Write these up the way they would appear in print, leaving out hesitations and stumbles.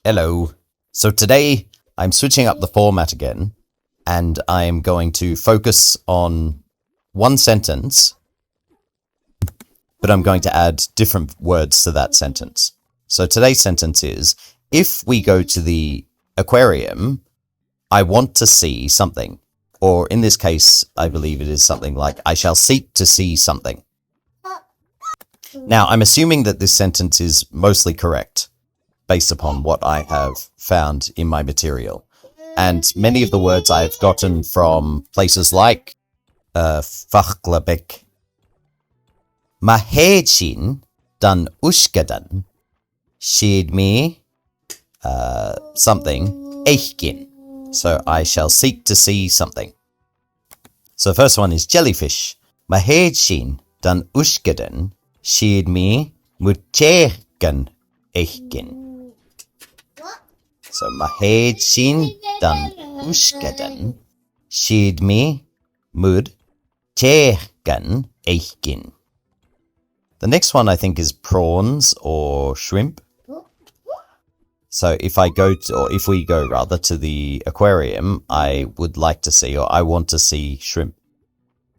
Hello. So today I'm switching up the format again, and I'm going to focus on one sentence, but I'm going to add different words to that sentence. So today's sentence is, if we go to the aquarium, I want to see something. Or in this case, I believe it is something like, I shall seek to see something. Now, I'm assuming that this sentence is mostly correct, based upon what I have found in my material. And many of the words I've gotten from places like Fachlabek. Mahedsin dan uskadan shid me something eichkin. So I shall seek to see something. So the first one is jellyfish. Mahedsin dan uskadan shid me mutcherkan eichkin. So mahedsin dan uskadan shid me mutcherkan eichkin. The next one I think is prawns or shrimp. So if we go to the aquarium, I would like to see, or I want to see shrimp.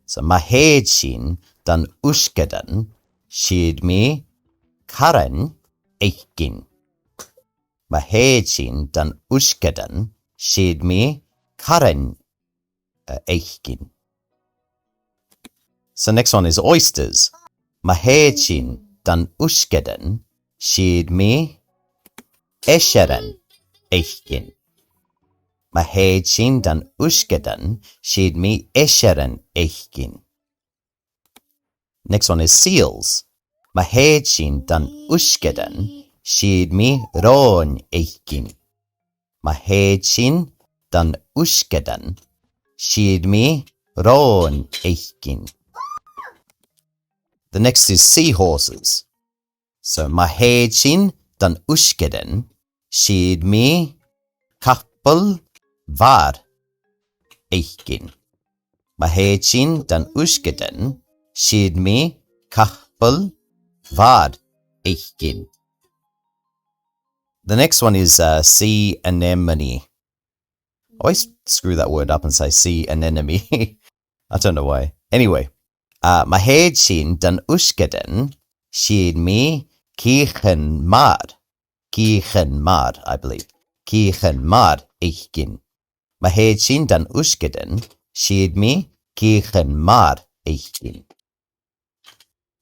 So mahedsin dan uskadan shid me karan eichkin. Mahedsin dan uskadan shid me karan eichkin. So next one is oysters. Mahedsin dan uskadan shid me esharan eichkin. Mahedsin dan uskadan shid me esharan eichkin. Next one is seals. Mahedsin dan uskadan shid me ron eichkin. Mahedsin dan uskadan shid me ron eichkin. The next is seahorses. So mahedsin dan uskadan shid me kappel var eichkin. Mahedsin dan uskadan shid me kappel var eichkin. The next one is sea anemone. I always screw that word up and say sea anemone. I don't know why. Anyway. Mahedsin dan uskadan shid me kiechenmar. Kiechenmar, I believe. Kiechenmar eichkin. Mahedsin dan uskadan shid me kiechenmar eichkin.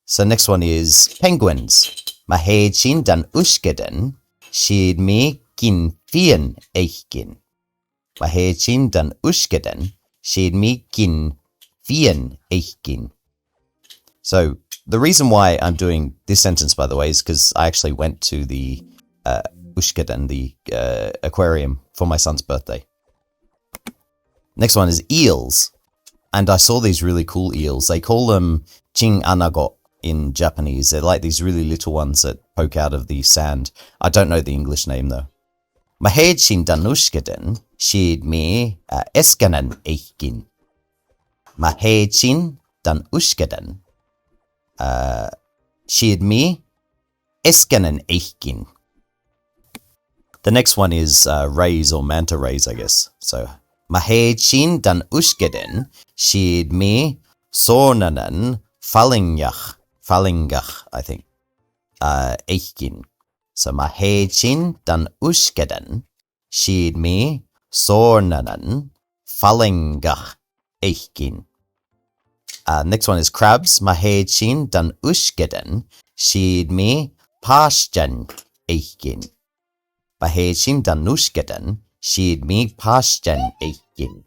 So next one is penguins. Mahedsin dan uskadan shid me kinfien eichkin. Mahedsin dan uskadan shid me kinfien eichkin. So the reason why I'm doing this sentence, by the way, is because I actually went to the Ushkadan, the aquarium, for my son's birthday. Next one is eels. And I saw these really cool eels. They call them ching anago in Japanese. They're like these really little ones that poke out of the sand. I don't know the English name though. Mahedsin dan uskadan shid me eskanan eichkin. Mahedsin dan uskadan shid me eskanan eichkin. The next one is rays or manta rays, I guess. So mahedsin dan uskadan shid me sornanan falingach, I think, eichkin. So mahedsin dan uskadan shid me sornanan falingach eichkin. Next one is crabs. Mahedsin dan uskadan shid me pashjan eichkin. Mahedsin dan uskadan shid me pashjan eichkin.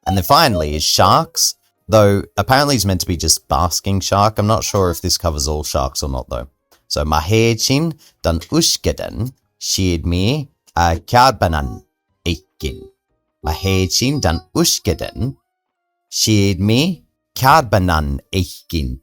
And then finally is sharks, though apparently it's meant to be just basking shark. I'm not sure if this covers all sharks or not though. So mahedsin dan uskadan shid me karbanan eichkin. Mahedsin dan uskadan shid me karbanan eichkin.